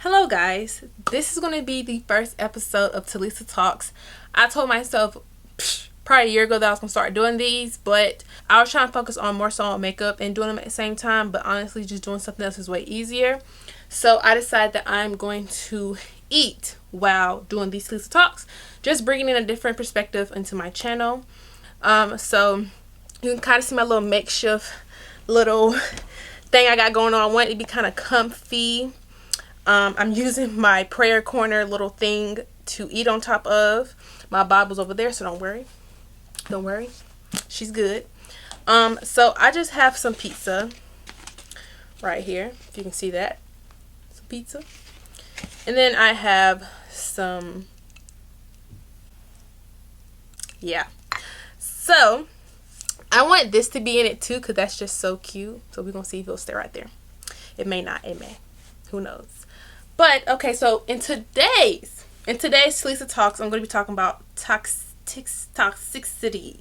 Hello guys, this is going to be the first episode of Talisa Talks. I told myself probably a year ago that I was going to start doing these, but I was trying to focus on more so on makeup and doing them at the same time, but honestly just doing something else is way easier. So I decided that I'm going to eat while doing these Talisa Talks, just bringing in a different perspective into my channel. So you can kind of see my little makeshift little thing I got going on. I want it to be kind of comfy. I'm using my prayer corner little thing to eat on top of. My Bible's over there, so don't worry, she's good. So I just have some pizza right here, if you can see that, some pizza, and then I have some, so I want this to be in it too, because that's just so cute. So we're gonna see if it'll stay right there. It may not, it may, who knows. But okay, so in today's Talisa Talks, I'm going to be talking about toxicity,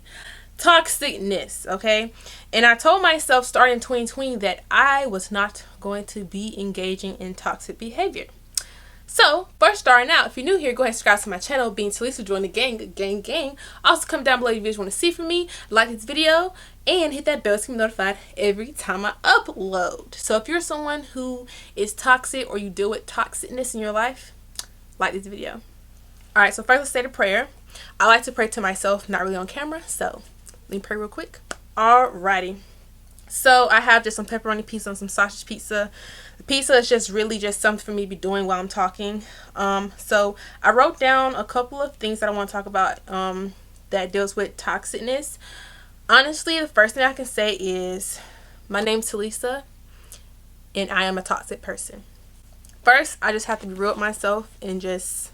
toxicness, okay? And I told myself starting in 2020 that I was not going to be engaging in toxic behavior. So, first starting out, if you're new here, go ahead and subscribe to my channel, being Talisa, join the gang. Also, comment down below your videos you want to see from me, like this video, and hit that bell to be notified every time I upload. So, if you're someone who is toxic or you deal with toxicness in your life, like this video. Alright, so first let's say the prayer. I like to pray to myself, not really on camera, so let me pray real quick. Alrighty. So, I have just some pepperoni pizza and some sausage pizza. The pizza is just really just something for me to be doing while I'm talking. So I wrote down a couple of things that I want to talk about that deals with toxicness. Honestly, the first thing I can say is my name's Talisa and I am a toxic person. First, I just have to be real with myself and just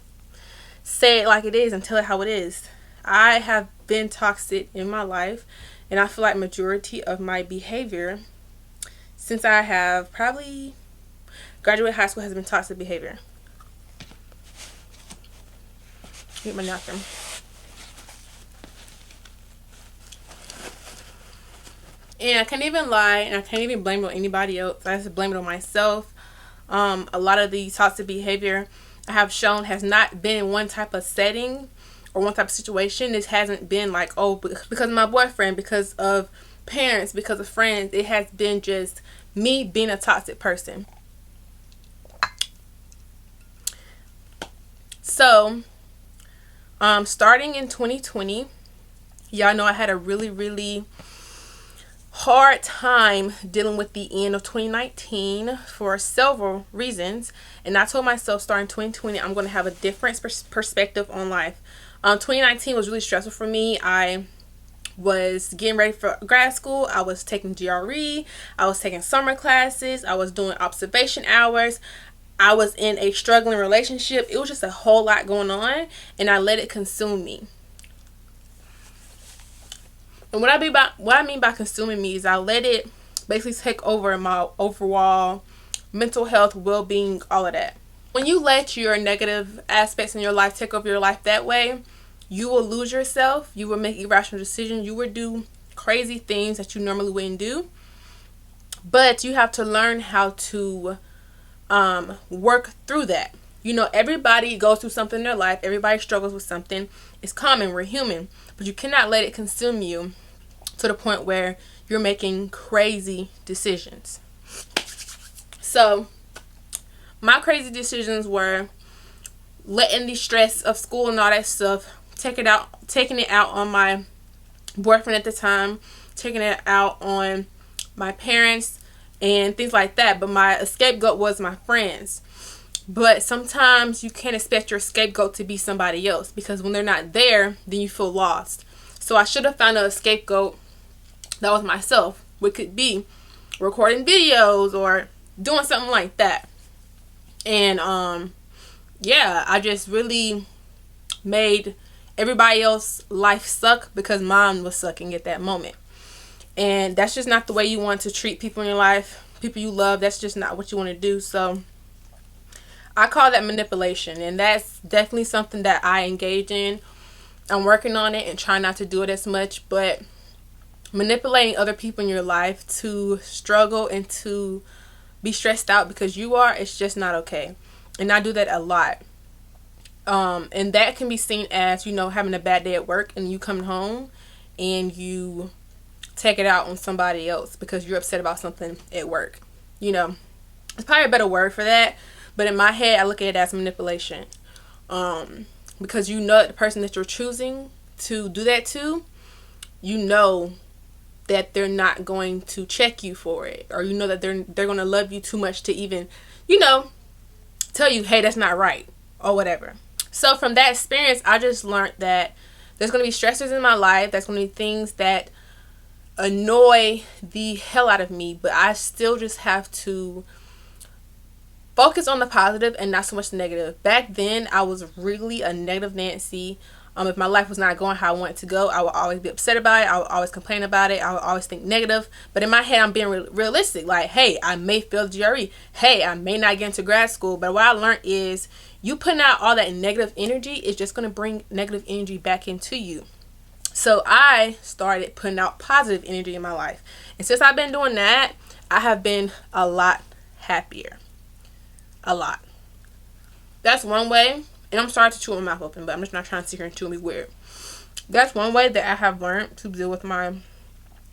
say it like it is and tell it how it is. I have been toxic in my life, and I feel like majority of my behavior since I have probably graduated high school has been toxic behavior. Get my napkin. And I can't even lie, and I can't even blame it on anybody else. I just blame it on myself. A lot of the toxic behavior I have shown has not been in one type of setting or one type of situation. This hasn't been like, oh, because of my boyfriend, because of parents, because of friends. It has been just me being a toxic person. So, starting in 2020, y'all know I had a really hard time dealing with the end of 2019 for several reasons. And I told myself starting 2020, I'm going to have a different perspective on life. 2019 was really stressful for me. I was getting ready for grad school. I was taking GRE. I was taking summer classes. I was doing observation hours. I was in a struggling relationship. It was just a whole lot going on, and I let it consume me. And what I mean by consuming me is I let it basically take over my overall mental health, well-being, all of that. When you let your negative aspects in your life take over your life that way, you will lose yourself. You will make irrational decisions. You will do crazy things that you normally wouldn't do. But you have to learn how to work through that. You know, everybody goes through something in their life. Everybody struggles with something. It's common. We're human. But you cannot let it consume you to the point where you're making crazy decisions. So, my crazy decisions were letting the stress of school and all that stuff, taking it out on my boyfriend at the time, taking it out on my parents and things like that. But my scapegoat was my friends. But sometimes you can't expect your scapegoat to be somebody else, because when they're not there, then you feel lost. So I should have found a scapegoat that was myself, which could be recording videos or doing something like that. And I just really made everybody else's life suck because mine was sucking at that moment. And that's just not the way you want to treat people in your life. People you love, that's just not what you want to do. So I call that manipulation, and that's definitely something that I engage in. I'm working on it and trying not to do it as much, but manipulating other people in your life to struggle and to be stressed out because you are, it's just not okay. And I do that a lot. And that can be seen as, you know, having a bad day at work and you come home and you take it out on somebody else because you're upset about something at work. You know, it's probably a better word for that, but in my head I look at it as manipulation. Because you know that the person that you're choosing to do that to, you know that they're not going to check you for it, or you know that they're going to love you too much to even, you know, tell you, hey, that's not right, or whatever. So from that experience, I just learned that there's going to be stressors in my life. There's going to be things that annoy the hell out of me, but I still just have to focus on the positive and not so much the negative. Back then, I was really a negative Nancy. If my life was not going how I want it to go, I would always be upset about it. I would always complain about it. I would always think negative. But in my head, I'm being realistic. Like, hey, I may fail the GRE. Hey, I may not get into grad school. But what I learned is you putting out all that negative energy is just going to bring negative energy back into you. So I started putting out positive energy in my life. And since I've been doing that, I have been a lot happier. A lot. That's one way. And I'm sorry to chew my mouth open, but I'm just not trying to sit here and chew me weird. That's one way that I have learned to deal with my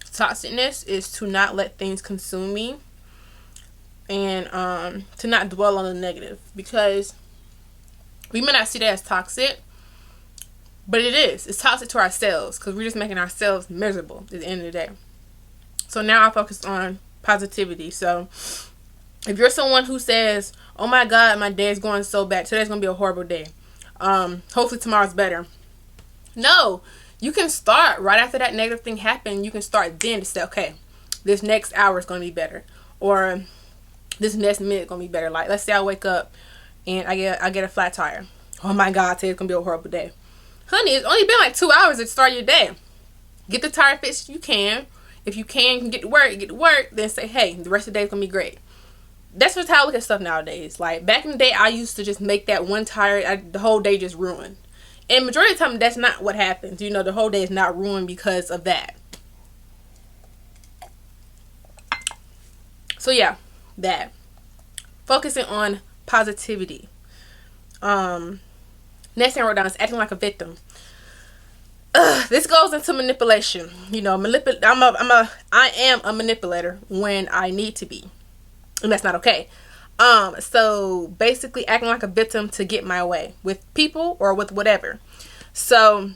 toxicness, is to not let things consume me, and to not dwell on the negative, because we may not see that as toxic, but it is. It's toxic to ourselves because we're just making ourselves miserable at the end of the day. So now I focus on positivity. So if you're someone who says, oh my God, my day is going so bad, today's going to be a horrible day, hopefully tomorrow's better. No, you can start right after that negative thing happened. You can start then to say, okay, this next hour is going to be better, or this next minute is going to be better. Like, let's say I wake up and I get a flat tire. Oh my God, today's going to be a horrible day. Honey, it's only been like 2 hours to start your day. Get the tire fixed if you can. If you can get to work, then say, hey, the rest of the day is going to be great. That's just how I look at stuff nowadays. Like, back in the day, I used to just make that one tire, the whole day just ruined. And majority of the time, that's not what happens. You know, the whole day is not ruined because of that. So yeah, that. Focusing on positivity. Next thing I wrote down is acting like a victim. This goes into manipulation. You know, I am a manipulator when I need to be. And that's not okay. So basically acting like a victim to get my way with people or with whatever. So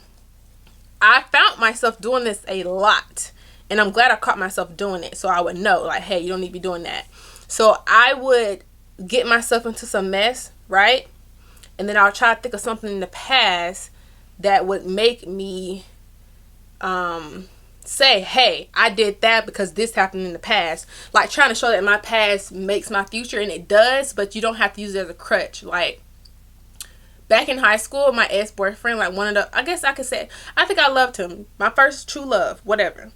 I found myself doing this a lot, and I'm glad I caught myself doing it, so I would know, like, hey, you don't need to be doing that. So I would get myself into some mess, right? And then I'll try to think of something in the past that would make me say, hey, I did that because this happened in the past. Like, trying to show that my past makes my future, and it does, but you don't have to use it as a crutch. Like, back in high school, my ex-boyfriend, like, one of the, I guess I could say, I think I loved him. My first true love, whatever.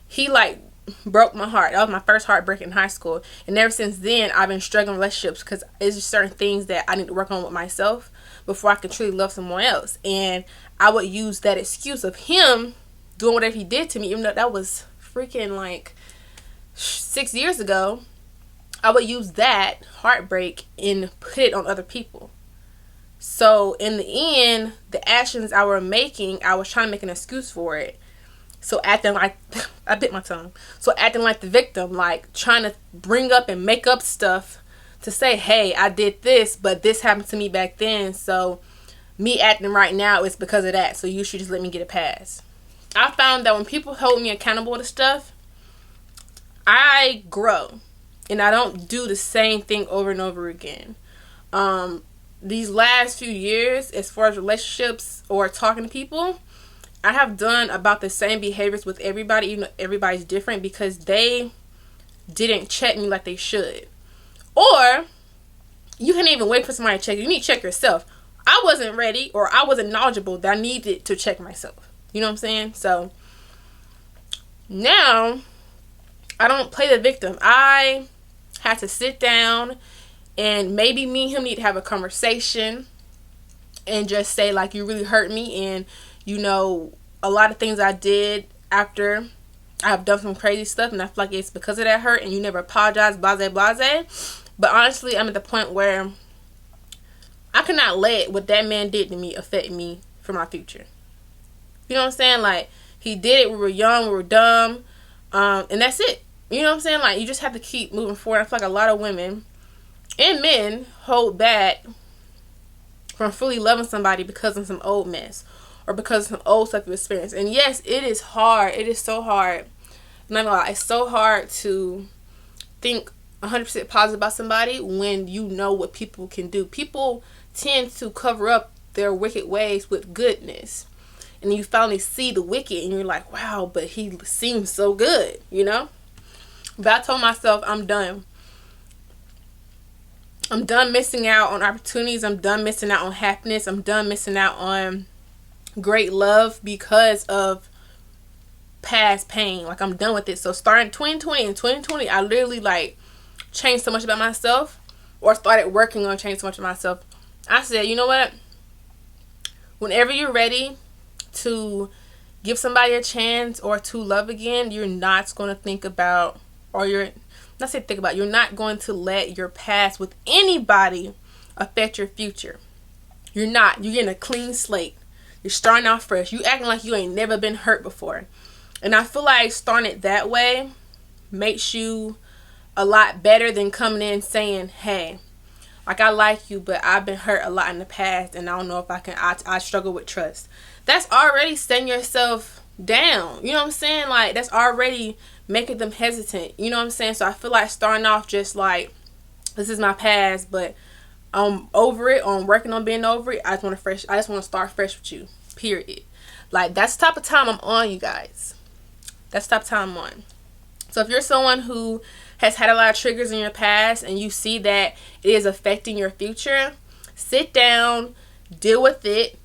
He, like, broke my heart. That was my first heartbreak in high school. And ever since then, I've been struggling in relationships because it's just certain things that I need to work on with myself before I can truly love someone else. And I would use that excuse of him doing whatever he did to me, even though that was freaking like 6 years ago. I would use that heartbreak and put it on other people. So in the end, the actions I were making, I was trying to make an excuse for it. So acting like, I bit my tongue. So acting like the victim, like trying to bring up and make up stuff to say, hey, I did this, but this happened to me back then. So me acting right now is because of that. So you should just let me get a pass. I found that when people hold me accountable to stuff, I grow. And I don't do the same thing over and over again. These last few years, as far as relationships or talking to people, I have done about the same behaviors with everybody, even though everybody's different, because they didn't check me like they should. Or you can't even wait for somebody to check you. You need to check yourself. I wasn't ready, or I wasn't knowledgeable that I needed to check myself. You know what I'm saying? So now I don't play the victim. I had to sit down, and maybe me and him need to have a conversation and just say, like, you really hurt me, and you know, a lot of things I did after I have done some crazy stuff, and I feel like it's because of that hurt, and you never apologize, blase, blase. But honestly, I'm at the point where cannot let what that man did to me affect me for my future. You know what I'm saying? Like, he did it, we were young, we were dumb, and that's it. You know what I'm saying? Like, you just have to keep moving forward. I feel like a lot of women and men hold back from fully loving somebody because of some old mess or because of some old stuff you experienced. And yes, it is hard. It is so hard. I'm not gonna lie, it's so hard to think 100% positive about somebody when you know what people can do. People tend to cover up their wicked ways with goodness. And you finally see the wicked and you're like, wow, but he seems so good, you know? But I told myself, I'm done. I'm done missing out on opportunities. I'm done missing out on happiness. I'm done missing out on great love because of past pain. Like, I'm done with it. So starting 2020 and 2020, I literally like changed so much about myself, or started working on changing so much of myself. I said, you know what? Whenever you're ready to give somebody a chance or to love again, you're not going to think about, or you're not going to let your past with anybody affect your future. You're getting a clean slate. You're starting out fresh. You acting like you ain't never been hurt before. And I feel like starting it that way makes you a lot better than coming in saying, hey, like, I like you, but I've been hurt a lot in the past, and I don't know if I struggle with trust. That's already setting yourself down. You know what I'm saying? Like, that's already making them hesitant. You know what I'm saying? So I feel like starting off just like, this is my past, but I'm over it, or I'm working on being over it. I just want to start fresh with you. Period. Like, that's the type of time I'm on, you guys. That's the type of time I'm on. So if you're someone who has had a lot of triggers in your past and you see that it is affecting your future, sit down, deal with it,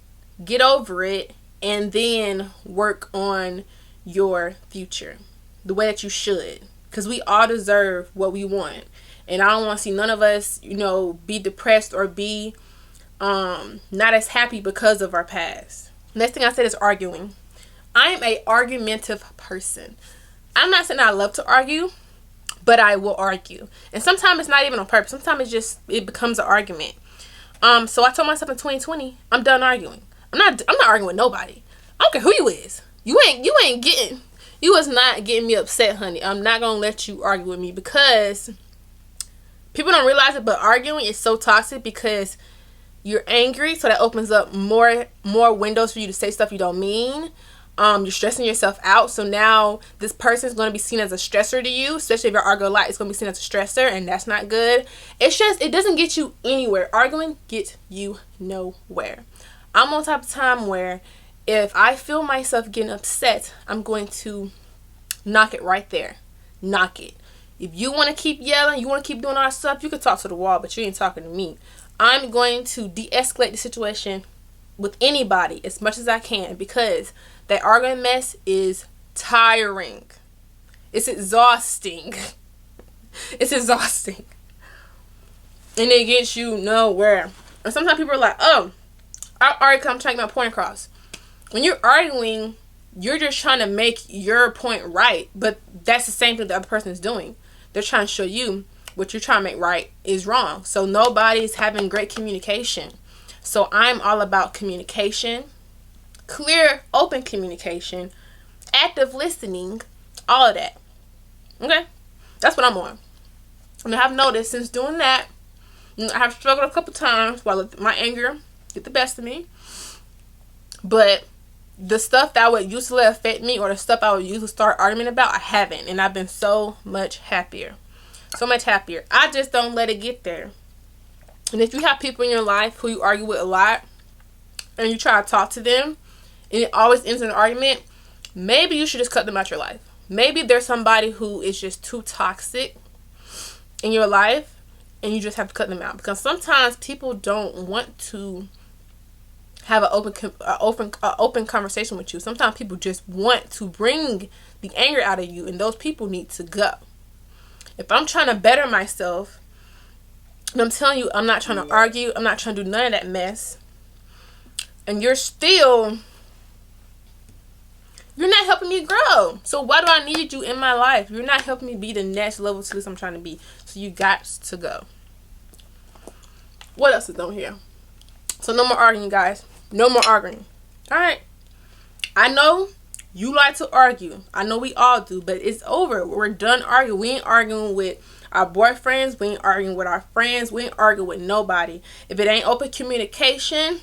get over it, and then work on your future the way that you should. Because we all deserve what we want. And I don't want to see none of us, be depressed or be not as happy because of our past. Next thing I said is arguing. I'm a argumentative person. I'm not saying I love to argue, but I will argue. And sometimes it's not even on purpose. Sometimes it becomes an argument. So I told myself in 2020, I'm done arguing. I'm not arguing with nobody. I don't care who you is. You was not getting me upset, honey. I'm not gonna let you argue with me, because people don't realize it, but arguing is so toxic because you're angry, so that opens up more windows for you to say stuff you don't mean. You're stressing yourself out, so now this person is going to be seen as a stressor to you, especially if you're arguing a lot. It's going to be seen as a stressor, and that's not good. It doesn't get you anywhere. Arguing gets you nowhere. I'm on type of time where if I feel myself getting upset, I'm going to knock it right there. Knock it. If you want to keep yelling, you want to keep doing all that stuff, you can talk to the wall, but you ain't talking to me. I'm going to de-escalate the situation with anybody as much as I can, because that arguing mess is tiring. It's exhausting. It's exhausting. And it gets you nowhere. And sometimes people are like, oh, I argue because I'm trying to get my point across. When you're arguing, you're just trying to make your point right. But that's the same thing the other person is doing. They're trying to show you what you're trying to make right is wrong. So nobody's having great communication. So I'm all about communication. Clear, open communication. Active listening. All of that. Okay? That's what I'm on. And I've noticed since doing that, I have struggled a couple times while my anger get the best of me. But the stuff that would usually affect me, or the stuff I would usually start arguing about, I haven't. And I've been so much happier. So much happier. I just don't let it get there. And if you have people in your life who you argue with a lot, and you try to talk to them, and it always ends in an argument, maybe you should just cut them out your life. Maybe there's somebody who is just too toxic in your life, and you just have to cut them out. Because sometimes people don't want to have an open conversation with you. Sometimes people just want to bring the anger out of you, and those people need to go. If I'm trying to better myself, and I'm telling you, I'm not trying to argue, I'm not trying to do none of that mess, and you're not helping me grow. So why do I need you in my life? You're not helping me be the next level to this I'm trying to be. So you got to go. What else is on here? So no more arguing, guys. No more arguing. All right. I know you like to argue. I know we all do, but it's over. We're done arguing. We ain't arguing with our boyfriends. We ain't arguing with our friends. We ain't arguing with nobody. If it ain't open communication,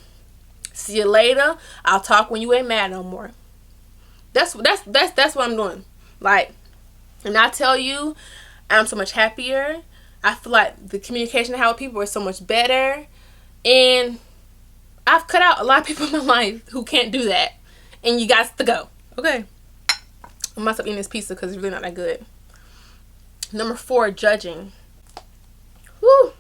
see you later. I'll talk when you ain't mad no more. That's what I'm doing. Like, and I tell you, I'm so much happier. I feel like the communication I have with people is so much better. And I've cut out a lot of people in my life who can't do that. And you guys to go. Okay. I must stop eating this pizza because it's really not that good. Number 4, judging. Whew.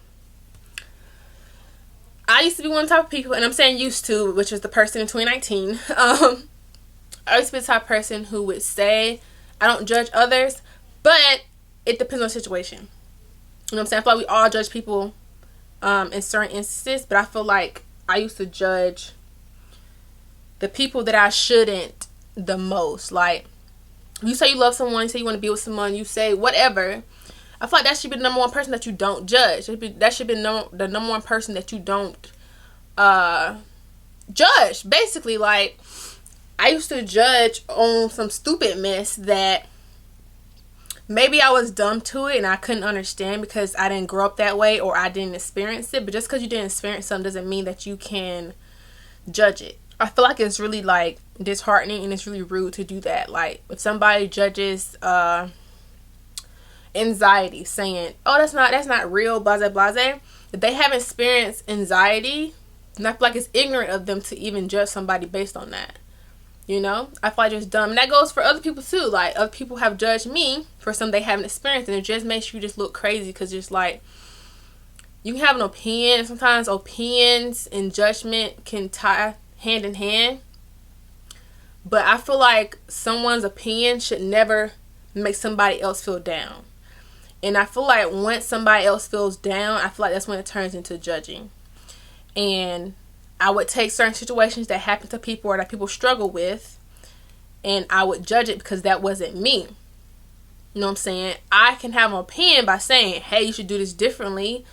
I used to be one type of people, and I'm saying used to, which is the person in 2019. I used to be the type of person who would say, I don't judge others, but it depends on the situation. You know what I'm saying? I feel like we all judge people in certain instances, but I feel like I used to judge the people that I shouldn't the most. Like, you say you love someone, you say you want to be with someone, you say whatever. I feel like that should be the number one person that you don't judge. That should be the number one person that you don't judge. Basically, like, I used to judge on some stupid mess that maybe I was dumb to it and I couldn't understand because I didn't grow up that way or I didn't experience it. But just because you didn't experience something doesn't mean that you can judge it. I feel like it's really, like, disheartening and it's really rude to do that. Like, if somebody judges anxiety, saying, oh, that's not real, blase blase, if they haven't experienced anxiety, and I feel like it's ignorant of them to even judge somebody based on that. You know, I feel like it's dumb. And that goes for other people too. Like, other people have judged me for something they haven't experienced, and it just makes you just look crazy because just like, you can have an opinion. Sometimes opinions and judgment can tie hand in hand. But I feel like someone's opinion should never make somebody else feel down. And I feel like once somebody else feels down, I feel like that's when it turns into judging. And I would take certain situations that happen to people or that people struggle with, and I would judge it because that wasn't me. You know what I'm saying? I can have an opinion by saying, hey, you should do this differently,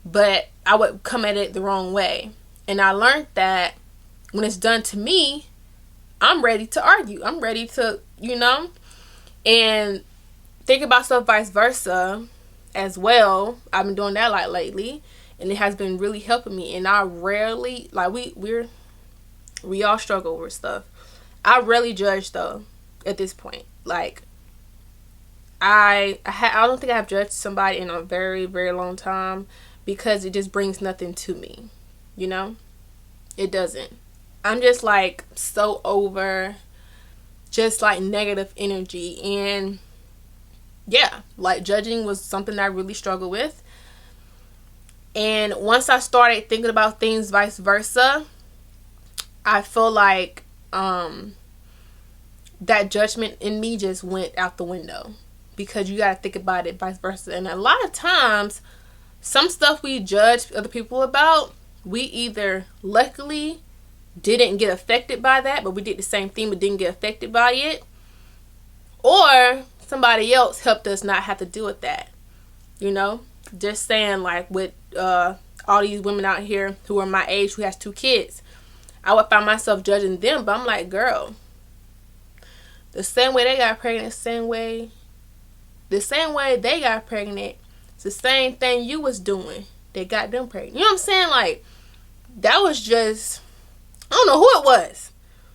but I would come at it the wrong way. And I learned that when it's done to me, I'm ready to argue. I'm ready to, you know, and think about stuff vice versa as well. I've been doing that like lately. And it has been really helping me. And I rarely, like, we all struggle with stuff. I rarely judge though at this point. Like, I don't think I have judged somebody in a very, very long time because it just brings nothing to me. You know? It doesn't. I'm just like so over just like negative energy. And yeah, like judging was something I really struggled with. And once I started thinking about things vice versa, I feel like that judgment in me just went out the window. Because you got to think about it vice versa. And a lot of times, some stuff we judge other people about, we either luckily didn't get affected by that, but we did the same thing but didn't get affected by it. Or somebody else helped us not have to deal with that. You know? Just saying, like, with all these women out here who are my age who has 2 kids, I would find myself judging them, but I'm like, girl, the same way they got pregnant, the same way they got pregnant, it's the same thing you was doing. They got them pregnant. You know what I'm saying? Like, that was just, I don't know who it was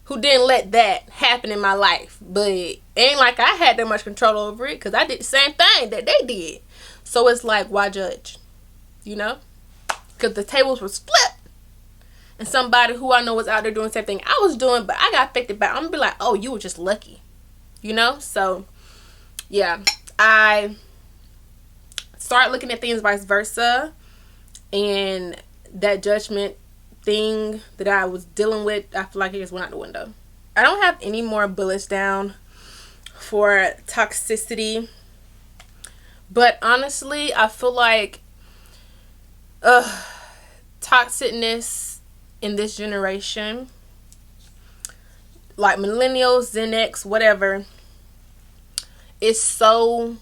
who didn't let that happen in my life, but it ain't like I had that much control over it because I did the same thing that they did. So it's like, why judge? You know? Because the tables was flipped. And somebody who I know was out there doing the same thing I was doing, but I got affected by it. I'm going to be like, oh, you were just lucky. You know? So, yeah. I started looking at things vice versa. And that judgment thing that I was dealing with, I feel like it just went out the window. I don't have any more bullets down for toxicity. But honestly, I feel like toxicness in this generation, like millennials, Gen X, whatever, it's so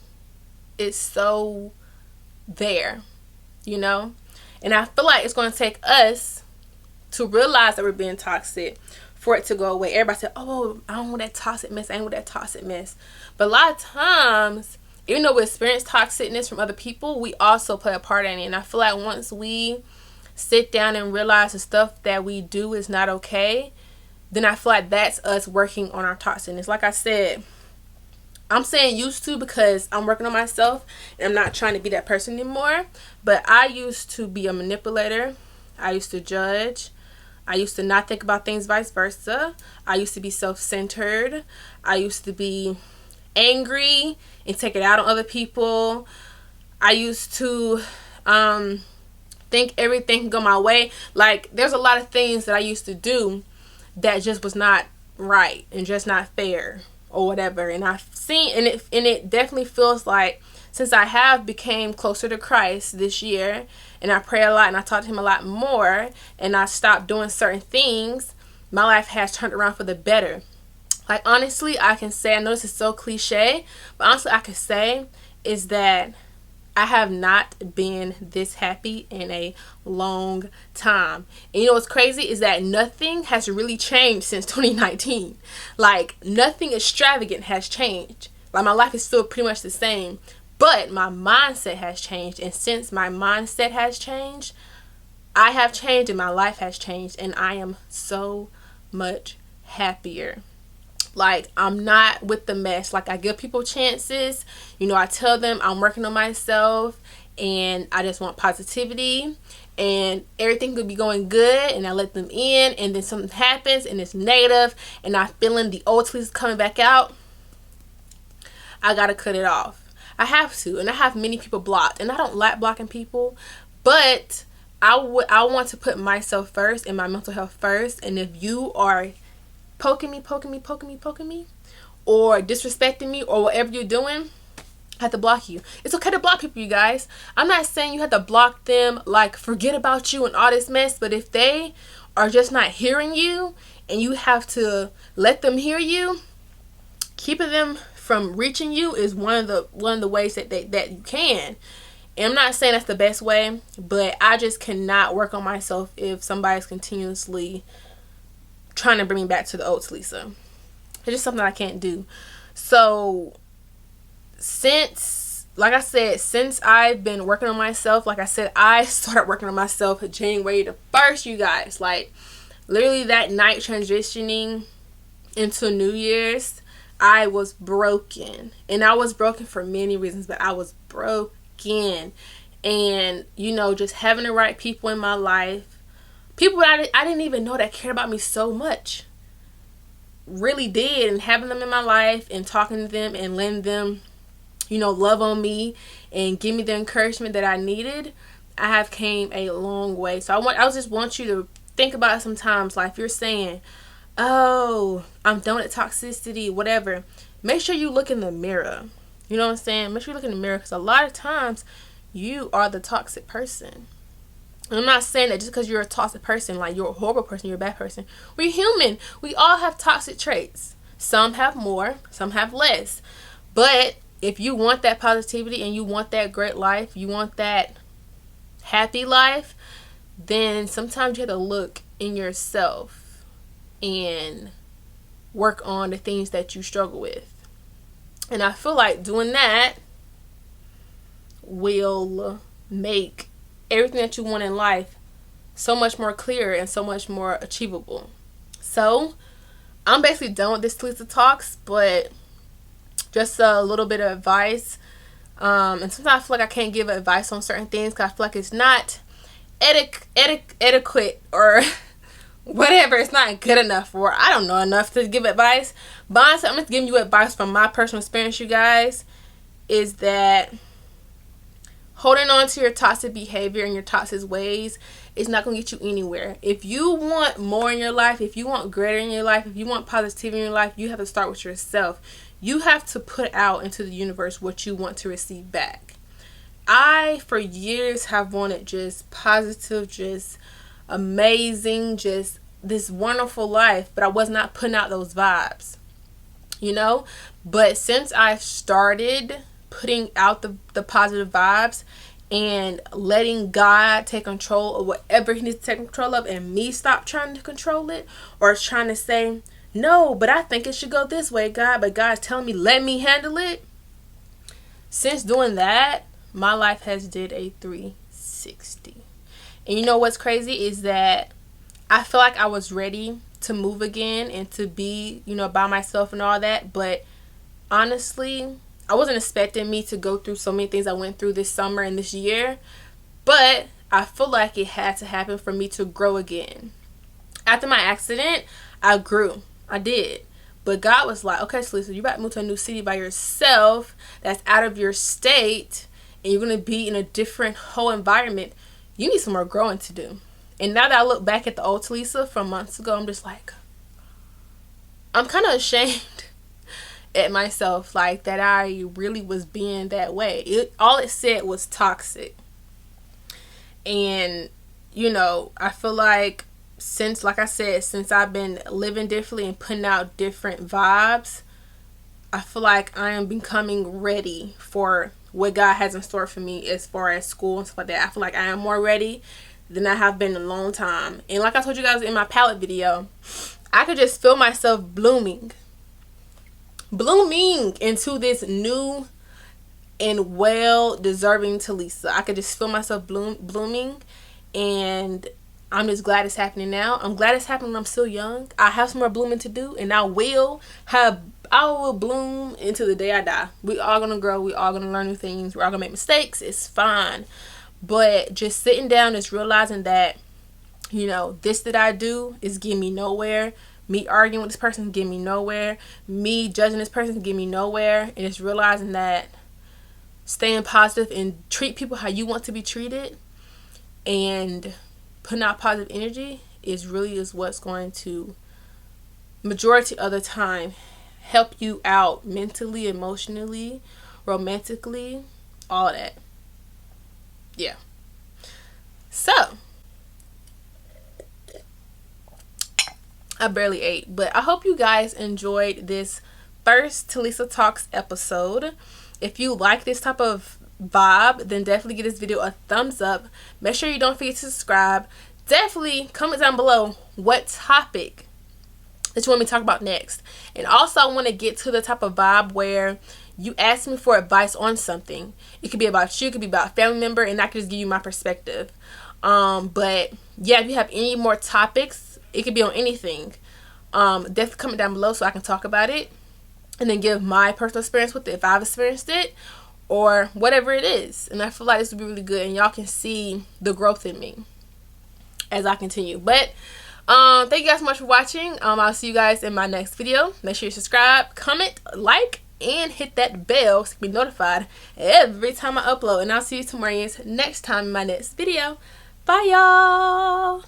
there, you know? And I feel like it's going to take us to realize that we're being toxic, for it to go away. Everybody said, oh, I don't want that toxic mess, I ain't want that toxic mess. But a lot of times, even though we experience toxicness from other people, we also play a part in it. And I feel like once we sit down and realize the stuff that we do is not okay, then I feel like that's us working on our toxicness. Like I said, I'm saying used to because I'm working on myself and I'm not trying to be that person anymore. But I used to be a manipulator. I used to judge. I used to not think about things vice versa. I used to be self-centered. I used to be angry and take it out on other people. I used to think everything can go my way. Like, there's a lot of things that I used to do that just was not right and just not fair or whatever. And I've seen, and it definitely feels like since I have became closer to Christ this year, and I pray a lot and I talk to him a lot more, and I stopped doing certain things, my life has turned around for the better. Like, honestly, I can say, I know this is so cliche, but honestly, I can say is that I have not been this happy in a long time. And you know what's crazy is that nothing has really changed since 2019. Like, nothing extravagant has changed. Like, my life is still pretty much the same, but my mindset has changed. And since my mindset has changed, I have changed and my life has changed, and I am so much happier. Like, I'm not with the mess. Like, I give people chances. You know, I tell them I'm working on myself and I just want positivity and everything could be going good, and I let them in, and then something happens and it's negative and I'm feeling the old Talisa coming back out. I gotta cut it off. I have to. And I have many people blocked, and I don't like blocking people, but I want to put myself first and my mental health first. And if you are poking me, or disrespecting me, or whatever you're doing, I have to block you. It's okay to block people, you guys. I'm not saying you have to block them, like forget about you and all this mess, but if they are just not hearing you and you have to let them hear you, keeping them from reaching you is one of the ways that you can. And I'm not saying that's the best way, but I just cannot work on myself if somebody's continuously trying to bring me back to the old Talisa. It's just something I can't do. So since I've been working on myself, like I said, I started working on myself January the 1st, you guys. Like, literally that night transitioning into New Year's, I was broken. And I was broken for many reasons, but I was broken. And, you know, just having the right people in my life, people that I didn't even know that cared about me so much, really did. And having them in my life and talking to them and letting them, you know, love on me and give me the encouragement that I needed, I have came a long way. So I just want you to think about it sometimes. Like, if you're saying, oh, I'm done with toxicity, whatever, make sure you look in the mirror. You know what I'm saying? Make sure you look in the mirror, because a lot of times you are the toxic person. And I'm not saying that just because you're a toxic person, like you're a horrible person, you're a bad person. We're human. We all have toxic traits. Some have more, some have less. But if you want that positivity and you want that great life, you want that happy life, then sometimes you have to look in yourself and work on the things that you struggle with. And I feel like doing that will make everything that you want in life so much more clear and so much more achievable. So I'm basically done with this Talisa Talks, but just a little bit of advice. And sometimes I feel like I can't give advice on certain things because I feel like it's not adequate or whatever. It's not good enough, or I don't know enough to give advice. But honestly, I'm just giving you advice from my personal experience, you guys, is that holding on to your toxic behavior and your toxic ways is not going to get you anywhere. If you want more in your life, if you want greater in your life, if you want positivity in your life, you have to start with yourself. You have to put out into the universe what you want to receive back. I, for years, have wanted just positive, just amazing, just this wonderful life, but I was not putting out those vibes, you know? But since I've started putting out the positive vibes and letting God take control of whatever he needs to take control of, and me stop trying to control it or trying to say, no, but I think it should go this way, God, but God's telling me, let me handle it. Since doing that, my life has did a 360. And you know what's crazy is that I feel like I was ready to move again and to be, you know, by myself and all that. But honestly, I wasn't expecting me to go through so many things I went through this summer and this year. But I feel like it had to happen for me to grow again. After my accident, I grew. I did. But God was like, okay, Talisa, you about to move to a new city by yourself that's out of your state, and you're going to be in a different whole environment. You need some more growing to do. And now that I look back at the old Talisa from months ago, I'm just like, I'm kind of ashamed at myself, like, that I really was being that way. All it said was toxic. And, you know, I feel like since, like I said, since I've been living differently and putting out different vibes, I feel like I am becoming ready for what God has in store for me as far as school and stuff like that. I feel like I am more ready than I have been in a long time. And like I told you guys in my palette video, I could just feel myself blooming into this new and well deserving Talisa. I could just feel myself blooming, and I'm just glad it's happening now. I'm glad it's happening when I'm still young. I have some more blooming to do, and I will bloom into the day I die. We all gonna grow. We all gonna learn new things. We're all gonna make mistakes. It's fine. But just sitting down, just realizing that, you know, this that I do is getting me nowhere. Me arguing with this person get me nowhere. Me judging this person get me nowhere. And it's realizing that staying positive and treat people how you want to be treated and putting out positive energy is what's going to, majority of the time, help you out mentally, emotionally, romantically, all that. Yeah. So, I barely ate, but I hope you guys enjoyed this first Talisa Talks episode. If you like this type of vibe, then definitely give this video a thumbs up. Make sure you don't forget to subscribe. Definitely comment down below what topic that you want me to talk about next. And also, I want to get to the type of vibe where you ask me for advice on something. It could be about you, it could be about a family member, and I could just give you my perspective. But yeah, if you have any more topics, it could be on anything. Definitely comment down below so I can talk about it and then give my personal experience with it if I've experienced it or whatever it is. And I feel like this would be really good, and y'all can see the growth in me as I continue. But thank you guys so much for watching. I'll see you guys in my next video. Make sure you subscribe, comment, like, and hit that bell so you can be notified every time I upload. And I'll see you TaMorgans next time in my next video. Bye, y'all.